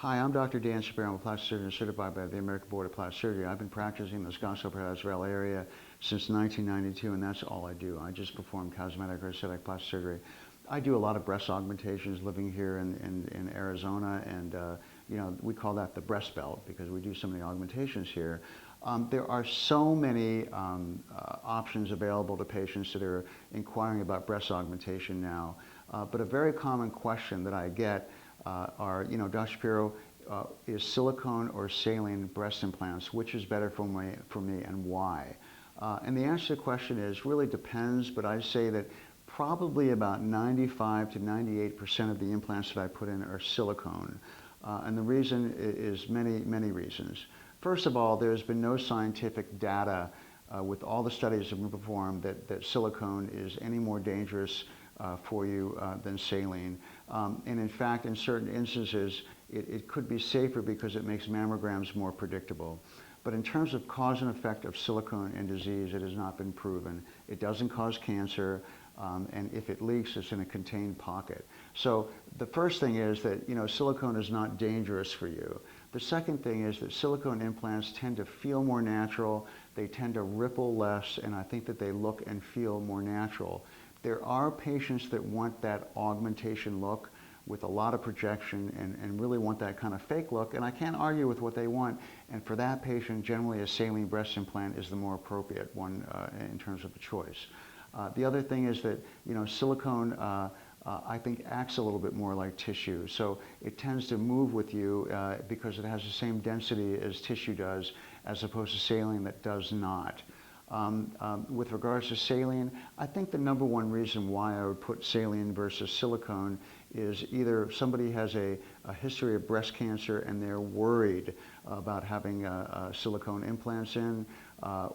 Hi, I'm Dr. Dan Shapiro. I'm a plastic surgeon certified by the American Board of Plastic Surgery. I've been practicing in the Scottsdale Paradise Valley area since 1992, and that's all I do. I just perform cosmetic or aesthetic plastic surgery. I do a lot of breast augmentations living here in Arizona, and we call that the breast belt because we do so many augmentations here. There are so many options available to patients that are inquiring about breast augmentation now, but a very common question that I get are, Dr. Shapiro, is silicone or saline breast implants, which is better for me and why? And the answer to the question is really depends, but I say that probably about 95 to 98% of the implants that I put in are silicone. And the reason is many reasons. First of all, there's been no scientific data with all the studies that have been performed that silicone is any more dangerous for you than saline. And in fact, in certain instances, it could be safer because it makes mammograms more predictable. But in terms of cause and effect of silicone and disease, it has not been proven. It doesn't cause cancer, and if it leaks, it's in a contained pocket. So the first thing is that silicone is not dangerous for you. The second thing is that silicone implants tend to feel more natural, they tend to ripple less, and I think that they look and feel more natural. There are patients that want that augmentation look with a lot of projection and really want that kind of fake look, and I can't argue with what they want. And for that patient, generally a saline breast implant is the more appropriate one in terms of the choice. The other thing is that silicone I think acts a little bit more like tissue, so it tends to move with you because it has the same density as tissue does, as opposed to saline that does not. With regards to saline, I think the number one reason why I would put saline versus silicone is either somebody has a history of breast cancer and they're worried about having silicone implants in,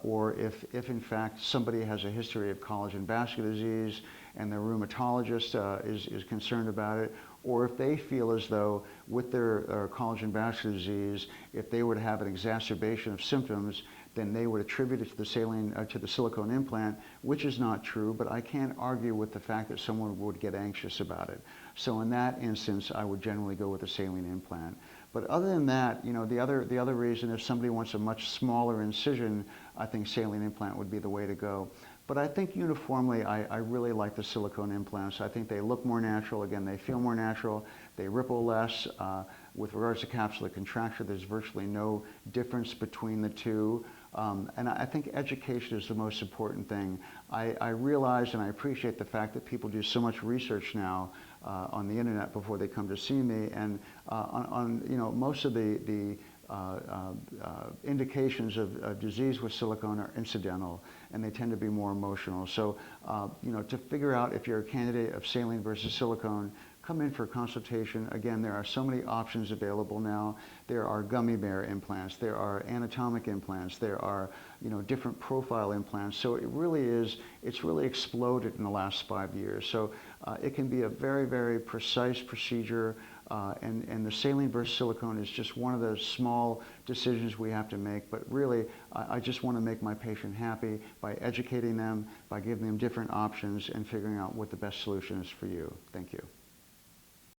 or if in fact somebody has a history of collagen vascular disease and their rheumatologist is concerned about it, or if they feel as though with their collagen vascular disease, if they were to have an exacerbation of symptoms, then they would attribute it to the saline, to the silicone implant, which is not true, but I can't argue with the fact that someone would get anxious about it. So in that instance, I would generally go with a saline implant. But other than that, the other reason, if somebody wants a much smaller incision, I think saline implant would be the way to go. But I think uniformly, I really like the silicone implants. I think they look more natural. Again, they feel more natural. They ripple less. With regards to capsular contracture, there's virtually no difference between the two. And I think education is the most important thing. I realize and I appreciate the fact that people do so much research now on the internet before they come to see me, and on most of the indications of disease with silicone are incidental, and they tend to be more emotional. So, to figure out if you're a candidate of saline versus silicone, come in for a consultation. Again, there are so many options available now. There are gummy bear implants, there are anatomic implants, there are different profile implants. So it's really exploded in the last 5 years. So it can be a very, very precise procedure. And the saline versus silicone is just one of those small decisions we have to make. But really, I just want to make my patient happy by educating them, by giving them different options and figuring out what the best solution is for you. Thank you.